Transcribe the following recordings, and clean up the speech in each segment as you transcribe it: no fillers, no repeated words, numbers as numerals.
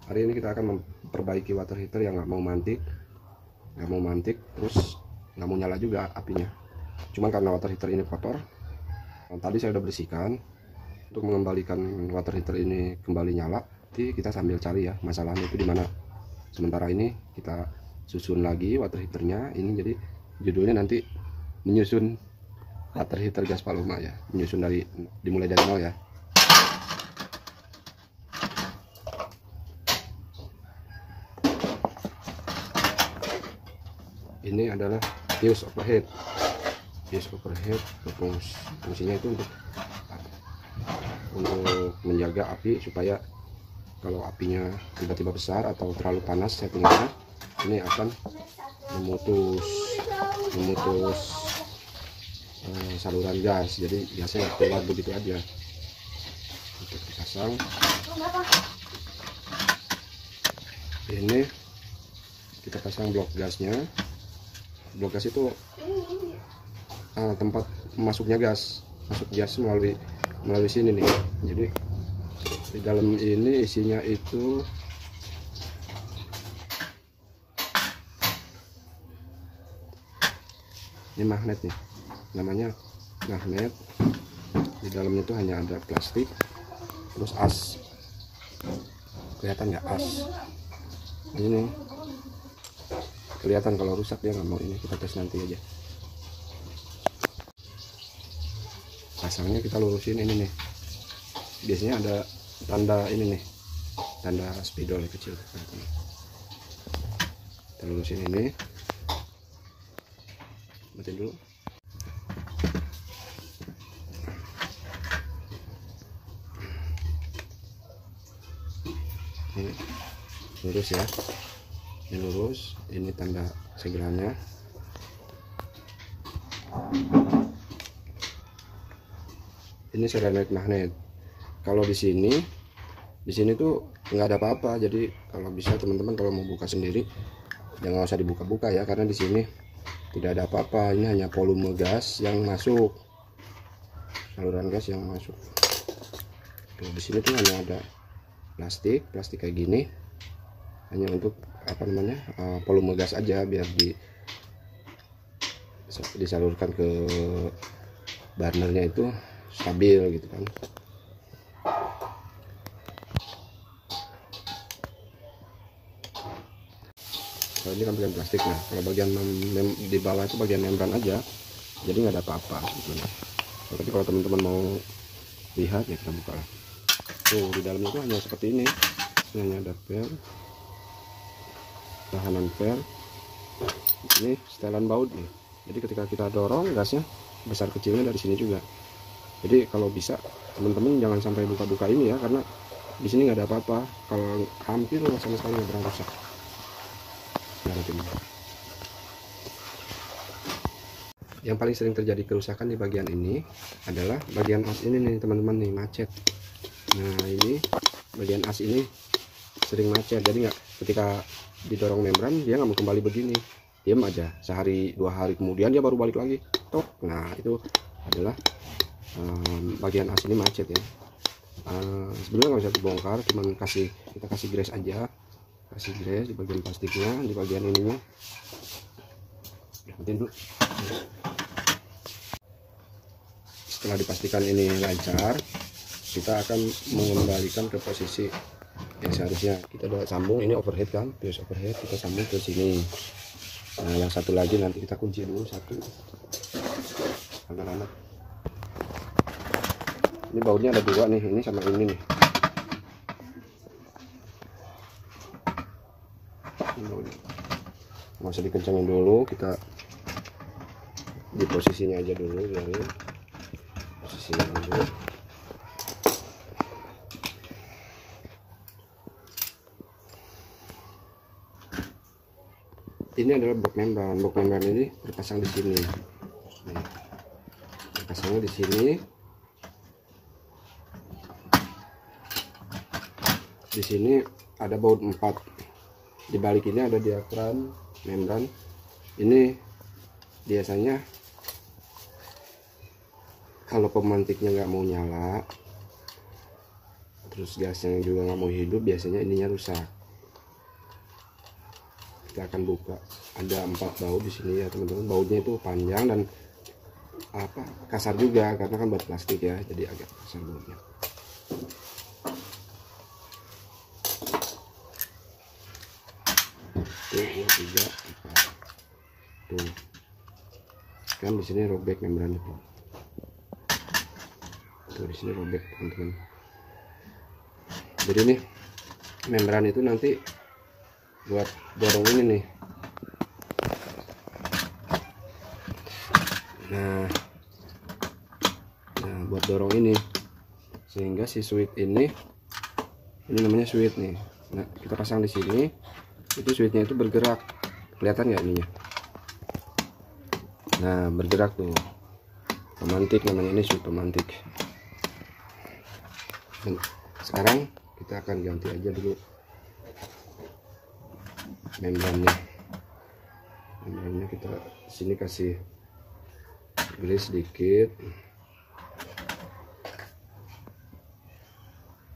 Hari ini kita akan memperbaiki water heater yang nggak mau mantik, terus nggak mau nyala juga apinya. Cuman karena water heater ini kotor, tadi saya udah bersihkan. Untuk mengembalikan water heater ini kembali nyala, nanti kita sambil cari ya masalahnya itu di mana. Sementara ini kita susun lagi water heaternya. Ini jadi judulnya nanti menyusun water heater gas Paloma ya, menyusun dimulai dari nol ya. Ini adalah fuse overhead. Fungsinya itu untuk menjaga api supaya kalau apinya tiba-tiba besar atau terlalu panas settingannya, ini akan memutus saluran gas. Jadi biasanya keluar begitu aja. Untuk dipasang ini, kita pasang blok gasnya. Blok gas itu tempat masuk gas melalui sini nih. Jadi di dalam ini isinya itu ini magnet nih, namanya magnet. Di dalamnya itu hanya ada plastik terus as. Kelihatan nggak as? Ini kelihatan. Kalau rusak dia nggak mau. Ini kita tes nanti aja. Pasangnya kita lurusin ini nih. Biasanya ada tanda ini nih, tanda spidol kecil. Kita lurusin ini. Matiin dulu. Ini lurus ya. Ini lurus. Ini tanda segelanya. Ini ceramic magnet. Kalau di sini tuh nggak ada apa-apa. Jadi kalau bisa teman-teman kalau mau buka sendiri jangan usah dibuka-buka ya, karena di sini tidak ada apa-apa. Ini hanya volume gas yang masuk, saluran gas yang masuk. Tuh, di sini tuh hanya ada plastik kayak gini, hanya untuk volume gas aja, biar disalurkan ke burnernya itu stabil gitu kan. Kalau ini kan bagian plastik. Nah, kalau bagian di bawah itu bagian membran aja, jadi nggak ada apa-apa gitu. Tapi kalau teman-teman mau lihat ya kita buka lah. Tuh, di dalamnya itu hanya seperti ini. Hanya ada per, tahanan per, ini setelan baut nih. Jadi ketika kita dorong, gasnya besar kecilnya dari sini juga. Jadi kalau bisa teman-teman jangan sampai buka-buka ini ya, karena di sini nggak ada apa-apa. Kalau hampir sama sekali nggak pernah rusak. Yang paling sering terjadi kerusakan di bagian ini adalah bagian as ini nih teman-teman nih, macet. Nah, ini bagian as ini sering macet. Jadi nggak, ketika didorong membran dia nggak mau kembali begini, diam aja. Sehari 2 hari kemudian dia baru balik lagi. Tok. Nah, itu adalah bagian as ini macet ya. Sebenarnya nggak bisa dibongkar, cuman kita kasih gres aja. Kasih gres di bagian plastiknya, di bagian ininya. Dulu. Setelah dipastikan ini lancar, kita akan mengembalikan ke posisi yang seharusnya. Kita udah sambung, ini overhead kan, fuse overhead, kita sambung ke sini. Nah, yang satu lagi nanti kita kunci dulu satu. Anak-anak. Ini bautnya ada 2 nih, ini sama ini nih. Nggak usah dikencangin dulu, kita di posisinya aja dulu, biarin posisinya dulu. Ini adalah blok membran ini terpasang di sini. Nih, terpasangnya di sini. Di sini ada baut 4. Di balik ini ada diafram membran. Ini biasanya kalau pemantiknya nggak mau nyala, terus gasnya juga nggak mau hidup, biasanya ininya rusak. kita akan buka. Ada 4 baut di sini ya teman-teman. Bautnya itu panjang dan kasar juga karena kan baut plastik ya, jadi agak kasar bautnya. Tuh, 2, 3, 4. Tuh kan di sini robek membran itu. Tuh di sini robek teman-teman. Jadi nih membran itu nanti buat dorong ini nih. Nah buat dorong ini sehingga si switch ini namanya switch nih. Nah kita pasang di sini, itu switchnya itu bergerak, kelihatan nggak ininya? Nah bergerak tuh, pemantik namanya, ini switch pemantik. Dan sekarang kita akan ganti aja dulu membrannya. Kita sini kasih grease sedikit,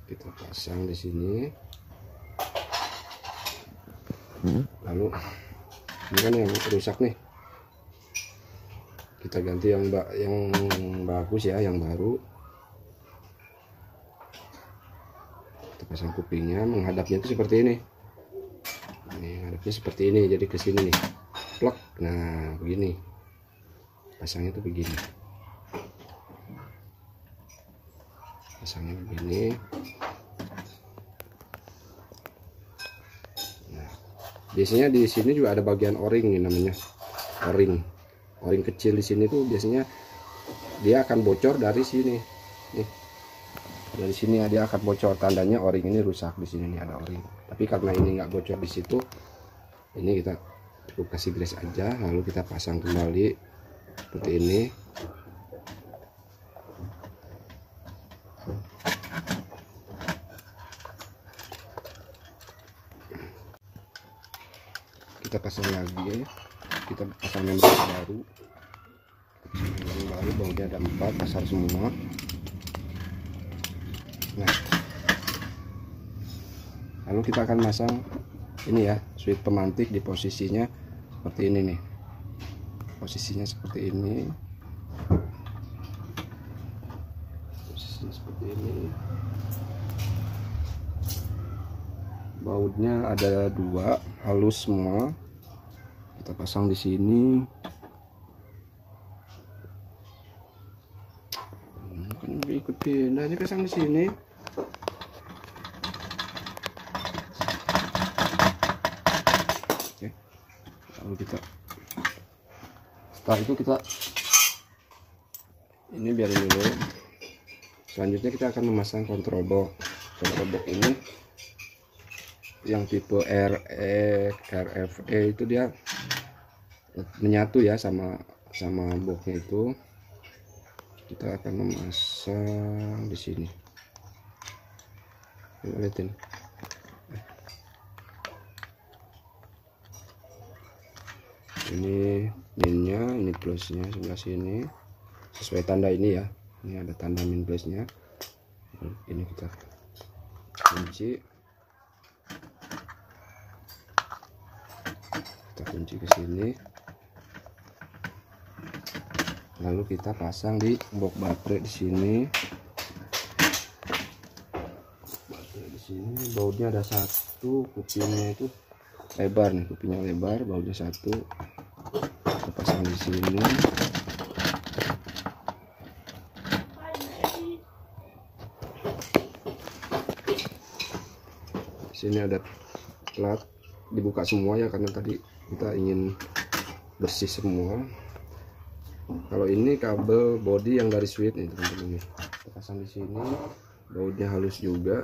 kita pasang di sini. Lalu ini kan yang rusak nih, kita ganti yang bagus ya, yang baru. Kita pasang kupingnya, menghadapnya itu seperti ini. Menghadapnya seperti ini, jadi ke sini nih, plek. Nah begini pasangnya tuh, begini pasangnya begini. Nah biasanya di sini juga ada bagian o-ring nih, namanya o-ring kecil di sini tuh biasanya dia akan bocor dari sini nih, dari sini dia akan bocor, tandanya o-ring ini rusak. Di sini nih ada o-ring, tapi karena ini nggak bocor di situ, ini kita cukup kasih grease aja, lalu kita pasang kembali seperti ini. Kita pasang lagi, kita pasang membran baru. Bautnya ada 4, kasar semua. Nah lalu kita akan masang ini ya, switch pemantik di posisinya seperti ini nih, posisinya seperti ini, posisinya seperti ini. Bautnya ada 2, halus semua, kita pasang di sini. Kan ikut pindah, ini pasang di sini. Oke, lalu setelah itu kita ini biarin dulu. Selanjutnya kita akan memasang kontrol box. Kontrol box ini yang tipe RFE itu dia menyatu ya sama boxnya itu. Kita akan memasang di sini. Lihatin. Ini minnya, ini plusnya sebelah sini. Sesuai tanda ini ya. Ini ada tanda min plusnya. Ini kita kunci. Kita kunci ke sini. Lalu kita pasang di box baterai di sini. Baterai di sini, bautnya ada 1, kupingnya itu lebar nih, kupingnya lebar, bautnya 1. Kita pasang di sini. Sini ada plat, dibuka semua ya karena tadi kita ingin bersih semua. Kalau ini kabel body yang dari switch nih teman-teman, kita pasang di sini. Bautnya halus juga.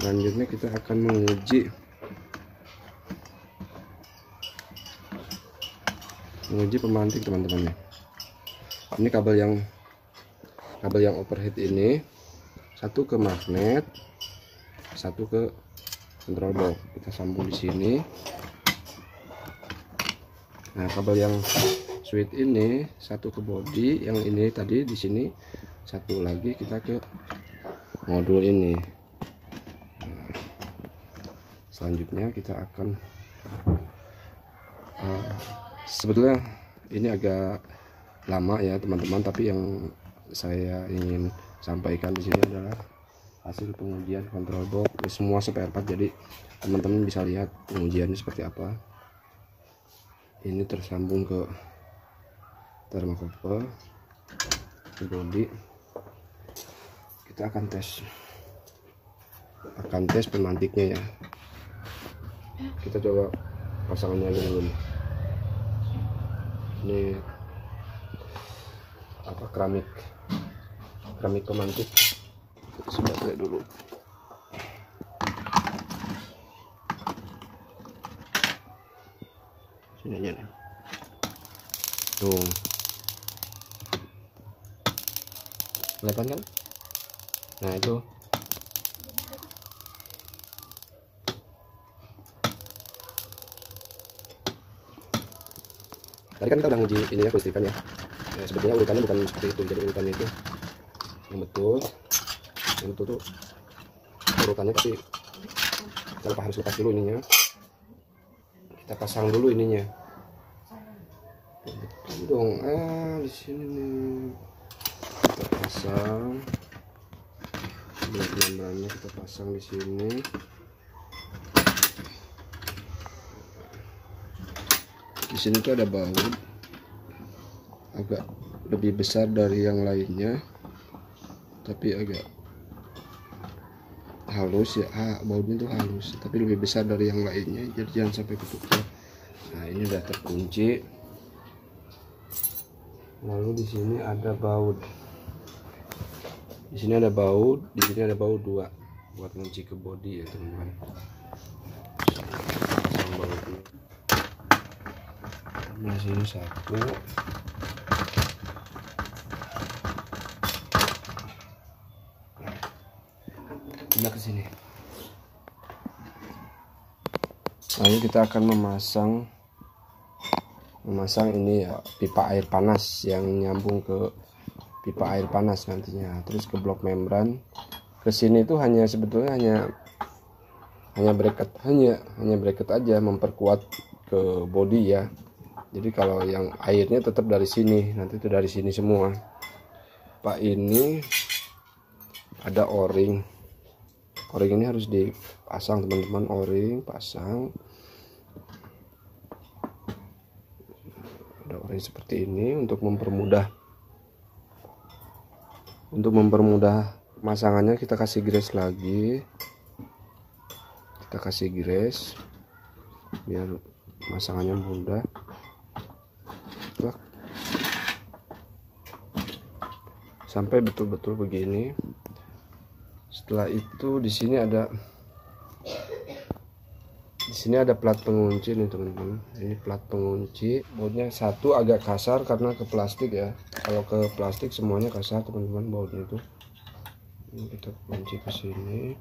Selanjutnya kita akan menguji pemantik teman-teman. Ini kabel yang kabel yang overhead ini, satu ke magnet, satu ke control box. Kita sambung di sini. Nah, kabel yang switch ini satu ke body, yang ini tadi di sini, satu lagi kita ke modul ini. Nah, selanjutnya kita akan sebetulnya ini agak lama ya teman-teman, tapi yang saya ingin sampaikan di sini adalah hasil pengujian control box semua spare part, jadi teman-teman bisa lihat pengujiannya seperti apa. Ini tersambung ke thermocouple, ke body. Kita akan tes pemantiknya ya. Kita coba pasangannya dulu. Ini apa, keramik pemantik. Sudah lihat dulu. Sini aja nih. Tuh. Kelihatan kan? Nah, itu. Tadi kan kita udah nguji ini ya, kelistrikan ya. Ya, sebetulnya urutannya bukan seperti itu, jadi urutannya itu yang betul tuh urutannya, tapi kita harus lepas dulu ininya. Kita pasang dulu ininya. Betul dong. Di sini nih. Kita pasang. Blok membrannya kita pasang di sini. Di sini tuh ada baut agak lebih besar dari yang lainnya, tapi agak halus ya. Bautnya tuh halus, tapi lebih besar dari yang lainnya, jadi jangan sampai ketuker. Nah, ini udah terkunci. Lalu di sini ada baut. Di sini ada baut, di sini ada baut dua buat ngunci ke bodi ya teman-teman. Pasang bautnya. Nah, sini satu. Pindah ke sini. Lalu kita akan memasang ini ya, pipa air panas yang nyambung ke pipa air panas nantinya. Terus ke blok membran. Ke sini itu sebetulnya hanya bracket aja, memperkuat ke bodi ya. Jadi kalau yang airnya tetap dari sini, nanti itu dari sini semua. Pak, ini ada o-ring. O-ring ini harus dipasang teman-teman, o-ring pasang. Ada o-ring seperti ini untuk mempermudah pemasangannya. Kita kasih grease lagi. Kita kasih grease biar pemasangannya mudah. Sampai betul-betul begini. Setelah itu di sini ada plat pengunci nih teman-teman. Ini plat pengunci. Bautnya satu agak kasar karena ke plastik ya. Kalau ke plastik semuanya kasar teman-teman bautnya itu. Ini kita kunci ke sini.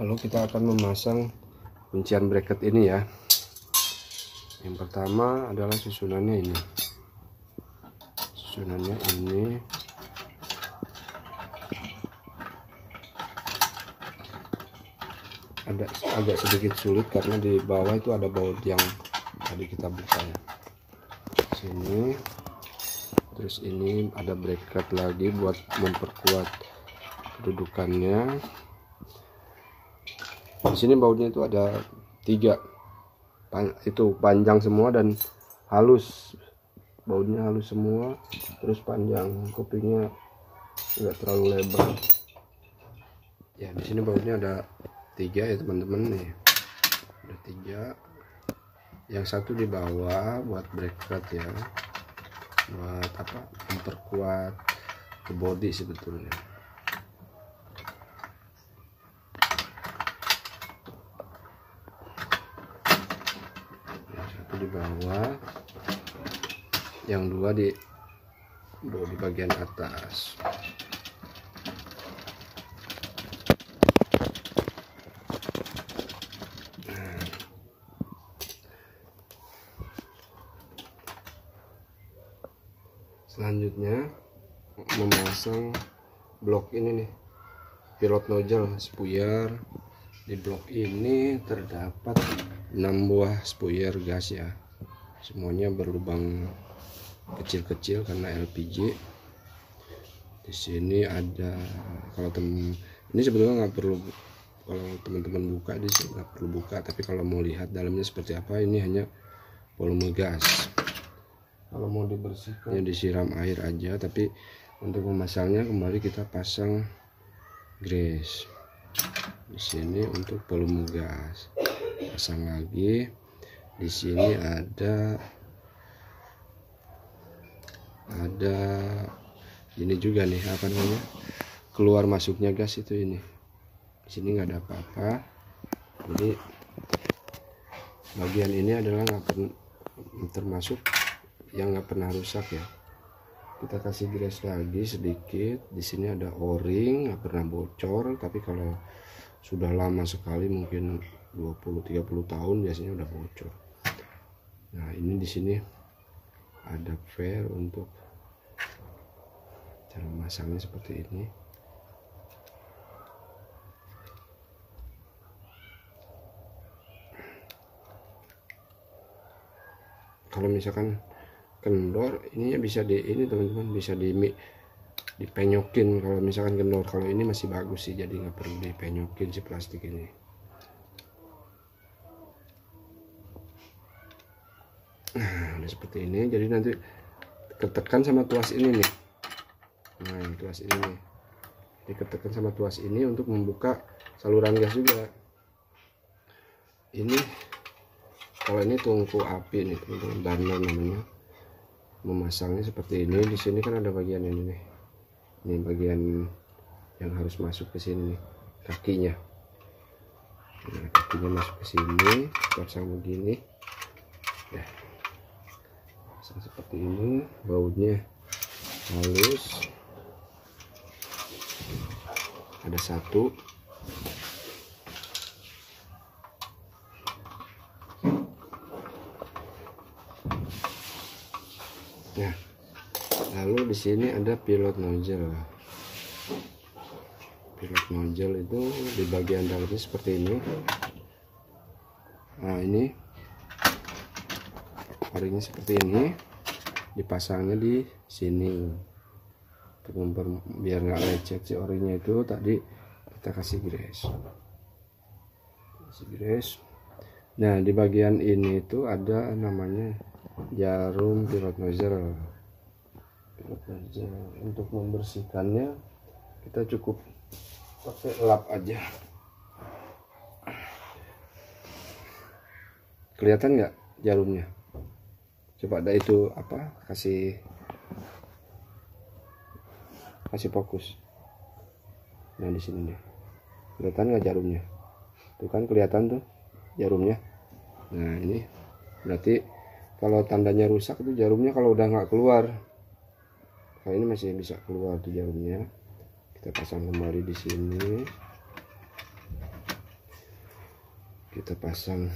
Lalu kita akan memasang kuncian bracket ini ya. Yang pertama adalah susunannya ini. Susunannya ini. Agak sedikit sulit karena di bawah itu ada baut yang tadi kita buka ya. Sini. Terus ini ada bracket lagi buat memperkuat kedudukannya. Di sini bautnya itu ada 3. Itu panjang semua dan halus. Bautnya halus semua, terus panjang, kupingnya nggak terlalu lebar. Ya, di sini bautnya ada 3 ya teman-teman nih. Ada 3. Yang satu di bawah buat bracket ya. Buat apa? Memperkuat ke body sebetulnya. Yang satu di bawah. yang dua di bagian atas. Selanjutnya memasang blok ini nih, pilot nozzle spuyer. Di blok ini terdapat 6 buah spuyer gas ya, semuanya berlubang kecil-kecil karena LPG. Di sini ada, kalau ini sebetulnya nggak perlu, kalau teman-teman buka di sini nggak perlu buka, tapi kalau mau lihat dalamnya seperti apa, ini hanya volume gas. Kalau mau dibersihkan ya disiram air aja, tapi untuk memasangnya kembali kita pasang grease di sini untuk volume gas. Pasang lagi. Di sini ada ini juga nih, apa namanya, keluar masuknya gas itu ini. Di sini nggak ada apa-apa. Jadi bagian ini adalah termasuk yang nggak pernah rusak ya. Kita kasih grease lagi sedikit. Di sini ada o-ring, nggak pernah bocor, tapi kalau sudah lama sekali, mungkin 20-30 tahun, biasanya udah bocor. Nah, ini di sini ada fair untuk cara memasangnya seperti ini. Kalau misalkan kendor, ininya bisa ini teman-teman, bisa dipenyokin kalau misalkan kendor. Kalau ini masih bagus sih, jadi nggak perlu dipenyokin si plastik ini. Nah, udah seperti ini. Jadi nanti ketekan sama tuas ini nih. Nah, tuas ini nih, diketekan sama tuas ini untuk membuka saluran gas juga. Ini kalau ini tungku api nih teman-teman, burner namanya. Memasangnya seperti ini. Di sini kan ada bagian ini nih, ini bagian yang harus masuk ke sini nih, kakinya. Nah, kakinya masuk ke sini, pasang begini ya, pasang seperti ini. Bautnya halus, ada satu. Nah, lalu di sini ada pilot nozzle. Pilot nozzle itu di bagian dalamnya seperti ini. Nah, ini o-ringnya seperti ini, dipasangnya di sini biar nggak lecet si o-ringnya itu. Tadi kita kasih grease. Nah, di bagian ini itu ada namanya jarum pilot nozzle. Untuk membersihkannya kita cukup pakai lap aja. Kelihatan nggak jarumnya? Coba ada itu apa, kasih fokus. Nah, di sini nih, kelihatan nggak jarumnya? Tuh kan kelihatan tuh jarumnya. Nah, ini berarti kalau tandanya rusak itu jarumnya kalau udah nggak keluar. Kalau ini masih bisa keluar tuh jarumnya. Kita pasang kembali di sini. Kita pasang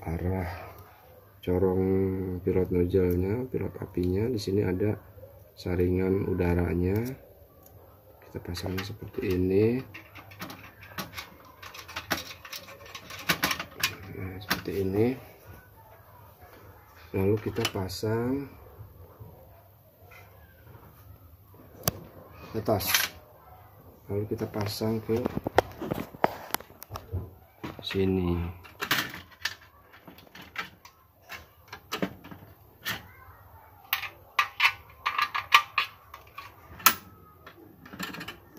arah corong pilot nozzle-nya, pilot apinya. Di sini ada saringan udaranya. Kita pasangnya seperti ini. Nah, seperti ini. Lalu kita pasang atas. Lalu kita pasang ke sini.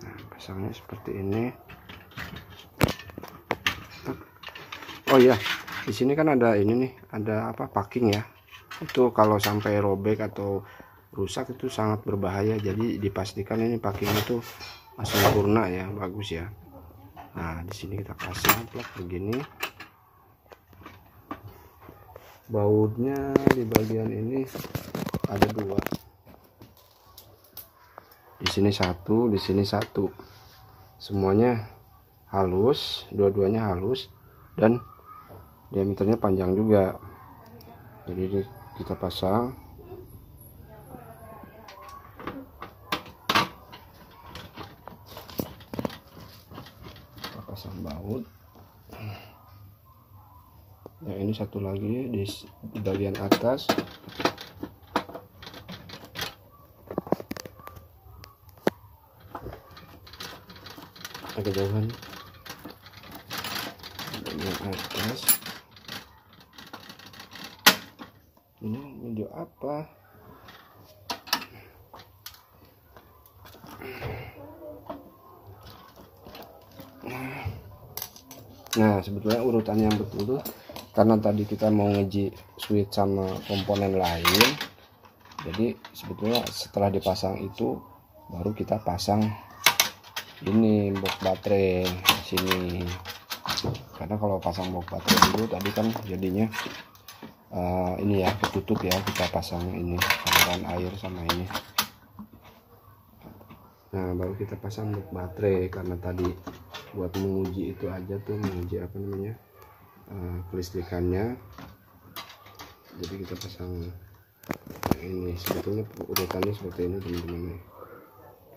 Nah, pasangnya seperti ini. Oh iya, di sini kan ada ini nih, ada apa, packing ya. Itu kalau sampai robek atau rusak itu sangat berbahaya. Jadi dipastikan ini packing itu masih sempurna ya, bagus ya. Nah, di sini kita pasang plug begini. bautnya di bagian ini ada dua, di sini satu, di sini satu, semuanya halus, dua-duanya halus dan diameternya panjang juga. Jadi kita pasang. Baut. Yang ini satu lagi di bagian atas. Agak jauhan. Bagian atas. Ini video apa? Nah, sebetulnya urutan yang betul tuh karena tadi kita mau ngeji switch sama komponen lain, jadi sebetulnya setelah dipasang itu baru kita pasang ini box baterai di sini. Karena kalau pasang box baterai dulu tadi kan jadinya ini ya ketutup ya, kita pasang ini saluran air sama ini. Nah, baru kita pasang box baterai karena tadi buat menguji itu aja tuh, menguji apa namanya kelistrikannya. Jadi kita pasang yang ini. Sebetulnya urutannya seperti ini teman-teman.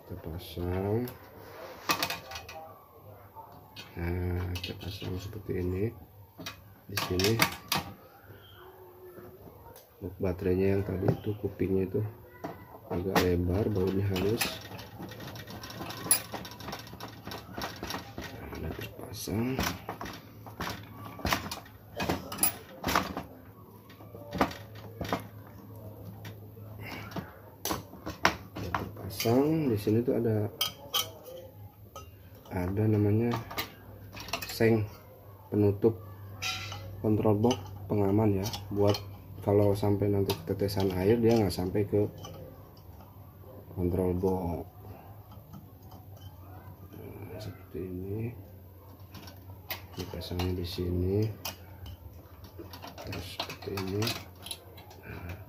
Kita pasang, nah kita pasang seperti ini. Di sini box baterainya yang tadi itu kupingnya itu agak lebar, bautnya halus. Pasang. Terpasang. Di sini tuh ada namanya seng penutup kontrol box pengaman ya, buat kalau sampai nanti tetesan air dia nggak sampai ke kontrol box. Nah, seperti ini. Dipasangnya di sini terus seperti ini. Nah,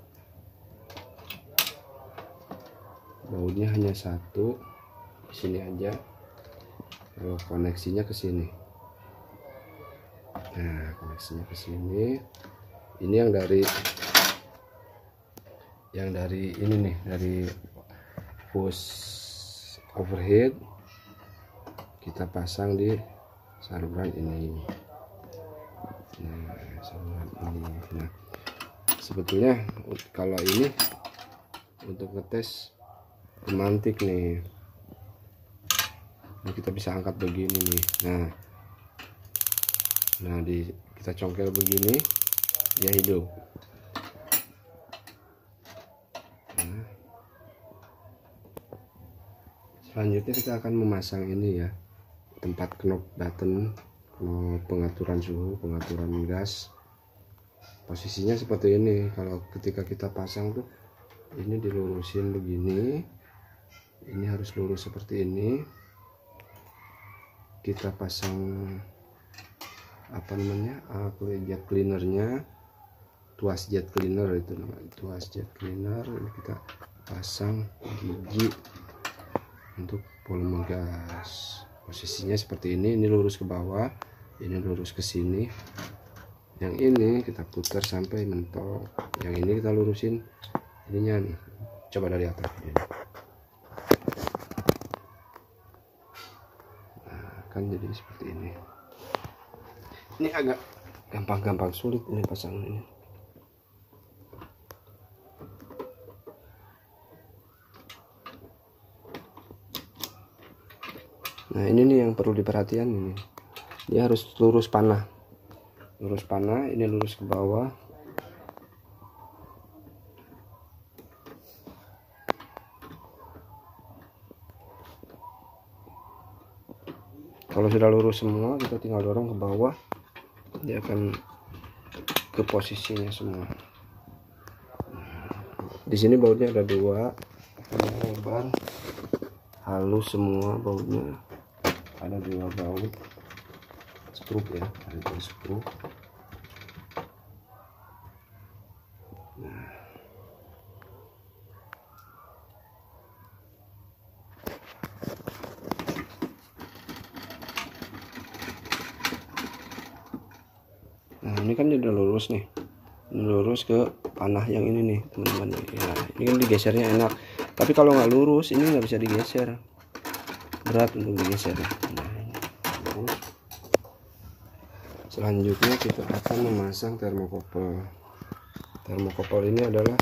bautnya hanya satu di sini aja, kalau koneksinya ke sini. Nah, koneksinya ke sini. Ini yang dari ini nih, dari push overhead kita pasang di saluran ini. Nah, saluran ini. Nah, sebetulnya kalau ini untuk ngetes pemantik nih. Nah, kita bisa angkat begini nih. Nah, kita congkel begini, dia hidup. Nah, selanjutnya kita akan memasang ini ya, tempat knob button, knob pengaturan suhu, pengaturan gas. Posisinya seperti ini. Kalau ketika kita pasang tuh ini dilurusin begini, ini harus lurus seperti ini. Kita pasang apa namanya jet cleanernya, tuas jet cleaner itu namanya, tuas jet cleaner. Ini kita pasang gigi untuk volume gas. Posisinya seperti ini lurus ke bawah, ini lurus ke sini. Yang ini kita putar sampai mentok, yang ini kita lurusin ininya nih. Coba dari atas ini. Nah, kan jadi seperti ini. Ini agak gampang sulit ini pasang ini. Nah, ini nih yang perlu diperhatikan ini. Dia harus lurus panah. Lurus panah, ini lurus ke bawah. Kalau sudah lurus semua, kita tinggal dorong ke bawah. Dia akan ke posisinya semua. Di sini bautnya ada dua, yang lebar, halus semua bautnya. Ada dua baut skrup ya, ada dua skrup. Nah ini kan udah lurus nih, lurus ke panah yang ini nih teman-teman. Ya, ini kan digesernya enak, tapi kalau nggak lurus ini nggak bisa digeser, berat untuk digeser. Nah, lurus. Selanjutnya kita akan memasang termokopel. Termokopel ini adalah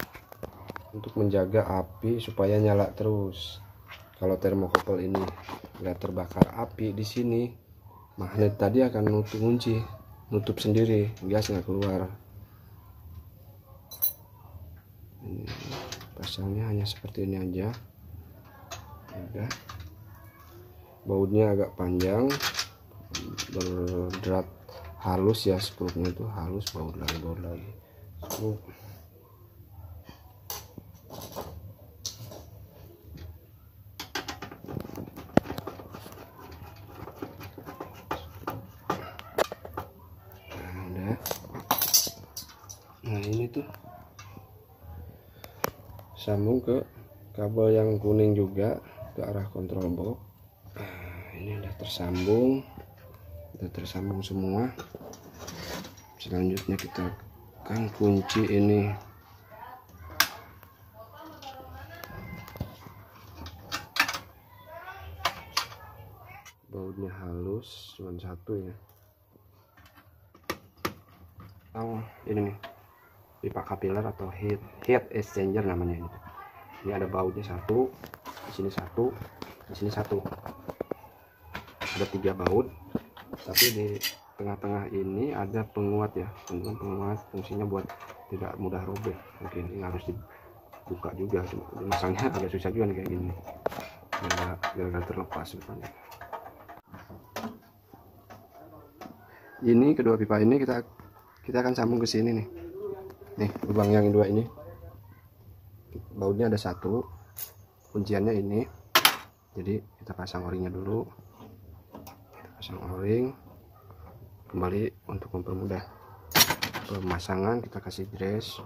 untuk menjaga api supaya nyala terus. Kalau termokopel ini nggak terbakar api di sini, magnet tadi akan nutup sendiri, gas nggak keluar. Ini pasangnya hanya seperti ini aja. Udah. Bautnya agak panjang, berderat halus ya, skrupnya itu halus, baut lagi. Skrup. Nah ini tuh sambung ke kabel yang kuning juga ke arah kontrol box. Ini udah tersambung semua. Selanjutnya kita akan kunci ini. Bautnya halus, cuma satu ya. Ini nih pipa kapiler atau heat exchanger namanya ini. Ini ada bautnya satu, di sini satu, di sini satu. Ada 3 baut, tapi di tengah-tengah ini ada penguat ya, penguat fungsinya buat tidak mudah robek. Mungkin ini harus dibuka juga, masangnya agak susah juga nih kayak gini, gara-gara terlepas depannya. Ini kedua pipa ini kita akan sambung ke sini nih. Nih lubang yang 2 ini, bautnya ada 1, kunciannya ini. Jadi kita pasang o-ringnya dulu. Pasang o-ring. Kembali untuk mempermudah pemasangan, kita kasih gres,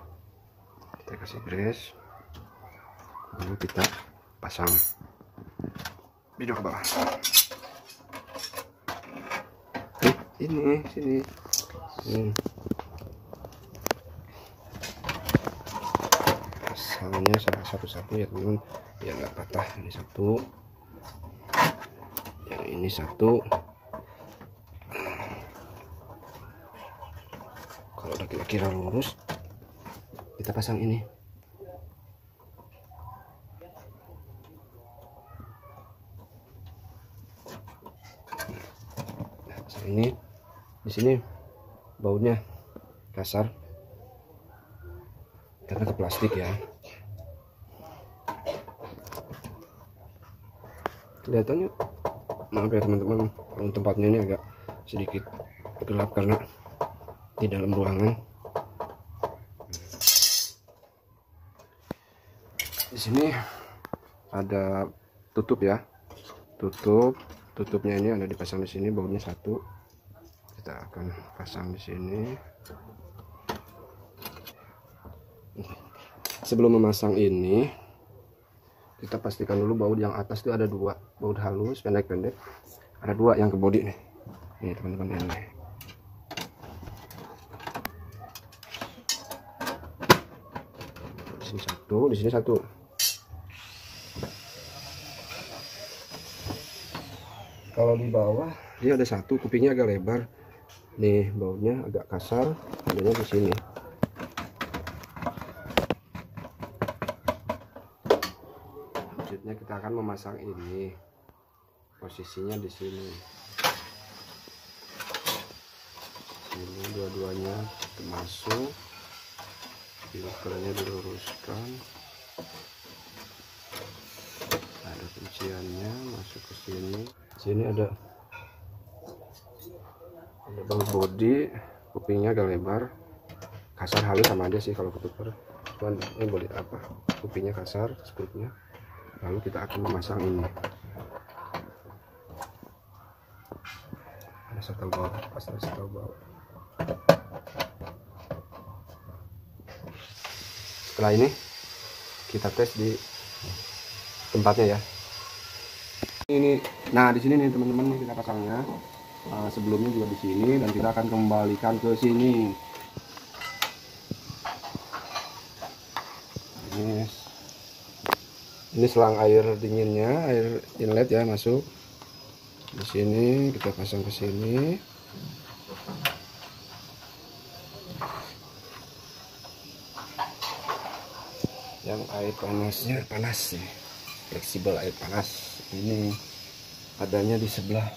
lalu kita pasang video ke bawah. Ini sini. Pasangnya satu-satu ya teman-teman, biar nggak patah. Ini satu, yang ini satu. Kalau udah kira-kira lurus, kita pasang ini. Nah, pasang ini. Di sini bautnya kasar karena ke plastik ya. Kelihatannya, maaf ya teman-teman, tempatnya ini agak sedikit gelap karena di dalam ruangan. Di sini ada tutup ya, tutupnya ini ada dipasang di sini, bautnya satu. Kita akan pasang di sini. Sebelum memasang ini, kita pastikan dulu baut yang atas itu ada 2, baut halus pendek-pendek, ada 2 yang ke bodi nih. Ini teman-teman ini. Di sini satu, di sini satu. Kalau di bawah dia ada 1, kupingnya agak lebar. Nih bautnya agak kasar, adanya di sini. Selanjutnya kita akan memasang ini. Posisinya di sini. Ini dua-duanya masuk. Filternya diluruskan. Ada kunciannya, masuk ke sini. Sini ada baut bodi, kupingnya agak lebar, kasar halus sama aja sih kalau ketuker. Cuman ini boleh apa? Kupingnya kasar, skrupnya. Lalu kita akan memasang ini. Ada satu bawah, pasang satu bawah. Setelah ini kita tes di tempatnya ya. Ini, nah di sini nih teman-teman, kita pasangnya. sebelumnya juga di sini, dan kita akan kembalikan ke sini. Ini selang air dinginnya, air inlet ya, masuk di sini, kita pasang ke sini. Yang air panasnya panas nih, fleksibel air panas ini adanya di sebelah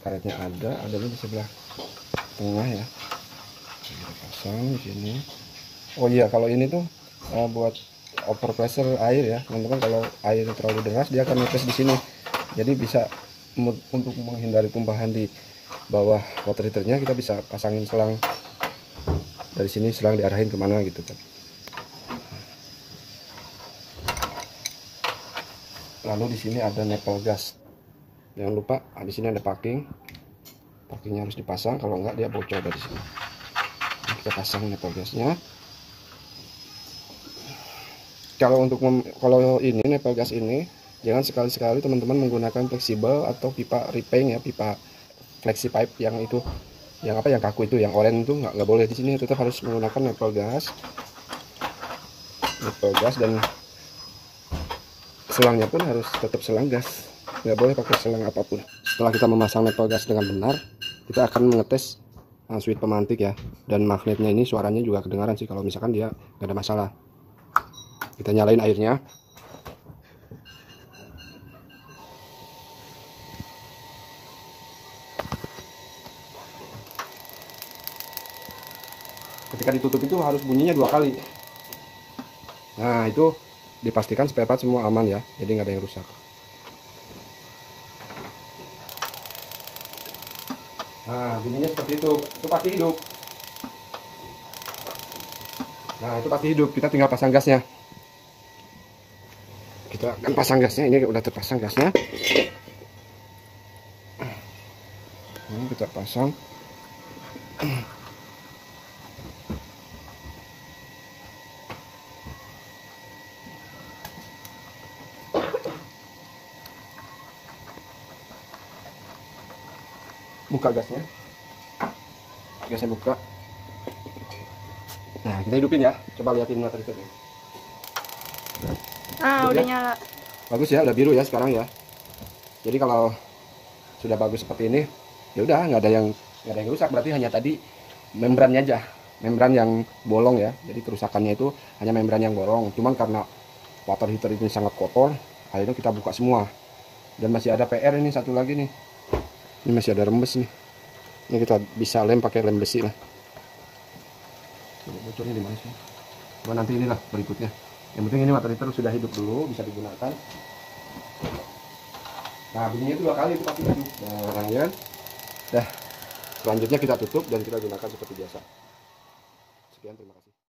karetnya, adanya di sebelah tengah ya. Kita pasang di sini. Oh iya, kalau ini tuh buat over pressure air ya teman-teman. Kalau air terlalu deras dia akan netes di sini, jadi bisa untuk menghindari tumpahan di bawah water heaternya, kita bisa pasangin selang dari sini, selang diarahin kemana gitu kan. Lalu di sini ada nepel gas, jangan lupa di sini ada pakingnya harus dipasang, kalau enggak dia bocor dari sini. Nah, kita pasang nepel gasnya. Kalau ini nepel gas ini, jangan sekali-sekali teman-teman menggunakan fleksibel atau pipa repeng ya, pipa flexi pipe yang itu, yang kaku itu, yang oranye itu nggak boleh. Di sini tetap harus menggunakan nepel gas, dan selangnya pun harus tetap selang gas, nggak boleh pakai selang apapun. Setelah kita memasang nepel gas dengan benar, kita akan mengetes switch pemantik ya, dan magnetnya ini suaranya juga kedengaran sih kalau misalkan dia nggak ada masalah. Kita nyalain airnya. Ketika ditutup itu harus bunyinya 2 kali. Nah, itu dipastikan spare part semua aman ya, jadi nggak ada yang rusak. Nah, bunyinya seperti itu pasti hidup. Nah, itu pasti hidup. Kita tinggal pasang gasnya. Kita akan pasang gasnya. Ini udah terpasang gasnya. Ini kita pasang. Buka gasnya buka. Nah, kita hidupin ya, coba liatin water heaternya. Udah nyala. Bagus ya, udah biru ya sekarang ya. Jadi kalau sudah bagus seperti ini, ya udah nggak ada yang rusak, berarti hanya tadi membrannya aja, membran yang bolong ya. Jadi kerusakannya itu hanya membran yang bolong. Cuman karena water heater ini sangat kotor, akhirnya kita buka semua. Dan masih ada PR ini satu lagi nih. Ini masih ada rembes nih. Ini kita bisa lem pakai lem besi lah. Bocornya di mana sih? Cuma nanti inilah berikutnya. Yang penting ini water heater sudah hidup dulu, bisa digunakan. Nah, bunyinya itu 2 kali itu pasti hidup. Nah, ya. Dah. Selanjutnya kita tutup dan kita gunakan seperti biasa. Sekian, terima kasih.